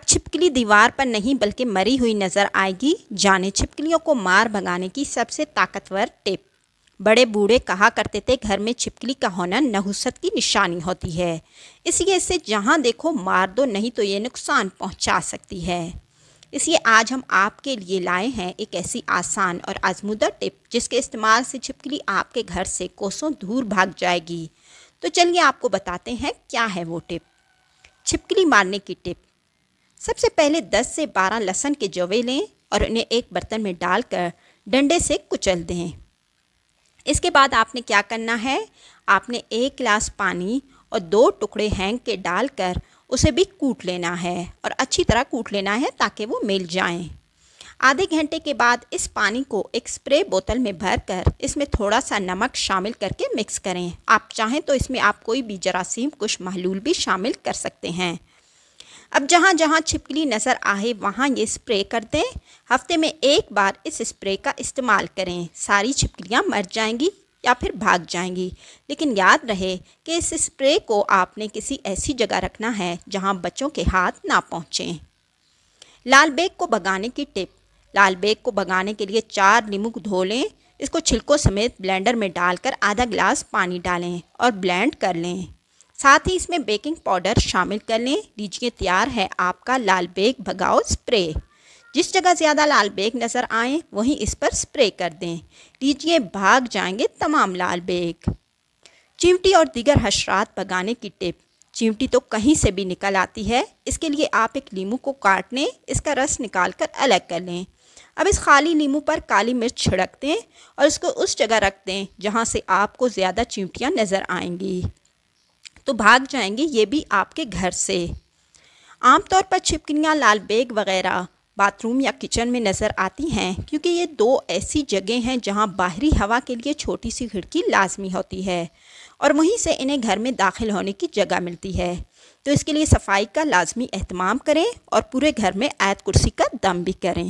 छिपकली दीवार पर नहीं बल्कि मरी हुई नज़र आएगी। जाने छिपकलियों को मार भगाने की सबसे ताकतवर टिप। बड़े बूढ़े कहा करते थे घर में छिपकली का होना नहुसत की निशानी होती है, इसलिए इसे जहाँ देखो मार दो, नहीं तो ये नुकसान पहुँचा सकती है। इसलिए आज हम आपके लिए लाए हैं एक ऐसी आसान और आजमूदा टिप जिसके इस्तेमाल से छिपकली आपके घर से कोसों दूर भाग जाएगी। तो चलिए आपको बताते हैं क्या है वो टिप। छिपकली मारने की टिप। सबसे पहले 10 से 12 लहसुन के जवे लें और उन्हें एक बर्तन में डालकर डंडे से कुचल दें। इसके बाद आपने क्या करना है, आपने 1 गिलास पानी और 2 टुकड़े हींग के डालकर उसे भी कूट लेना है और अच्छी तरह कूट लेना है ताकि वो मिल जाएं। आधे घंटे के बाद इस पानी को एक स्प्रे बोतल में भरकर इसमें थोड़ा सा नमक शामिल करके मिक्स करें। आप चाहें तो इसमें आप कोई भी जरासीम कुछ महलूल भी शामिल कर सकते हैं। अब जहाँ जहाँ छिपकली नज़र आए वहाँ ये स्प्रे कर दें। हफ्ते में 1 बार इस स्प्रे का इस्तेमाल करें। सारी छिपकलियाँ मर जाएंगी या फिर भाग जाएंगी, लेकिन याद रहे कि इस स्प्रे को आपने किसी ऐसी जगह रखना है जहाँ बच्चों के हाथ ना पहुँचें। लाल बेग को भगाने की टिप। लाल बेग को भगाने के लिए 4 नींबू को धो लें। इसको छिलकों समेत ब्लेंडर में डालकर आधा गिलास पानी डालें और ब्लेंड कर लें। साथ ही इसमें बेकिंग पाउडर शामिल कर लें। लीजिए तैयार है आपका लाल बेग भगाओ स्प्रे। जिस जगह ज़्यादा लाल बेग नज़र आए वहीं इस पर स्प्रे कर दें। लीजिए भाग जाएंगे तमाम लाल बेग। चींटी और दीगर हशरात भगाने की टिप। चींटी तो कहीं से भी निकल आती है, इसके लिए आप एक नींबू को काट लें, इसका रस निकाल कर अलग कर लें। अब इस खाली नींबू पर काली मिर्च छिड़क दें और इसको उस जगह रख दें जहाँ से आपको ज़्यादा चींटियाँ नज़र आएंगी, तो भाग जाएंगी ये भी आपके घर से। आमतौर पर छिपकलियाँ लाल बेग वगैरह बाथरूम या किचन में नज़र आती हैं क्योंकि ये 2 ऐसी जगह हैं जहाँ बाहरी हवा के लिए छोटी सी खिड़की लाजमी होती है और वहीं से इन्हें घर में दाखिल होने की जगह मिलती है। तो इसके लिए सफाई का लाजमी एहतमाम करें और पूरे घर में आयत कुर्सी का दम भी करें।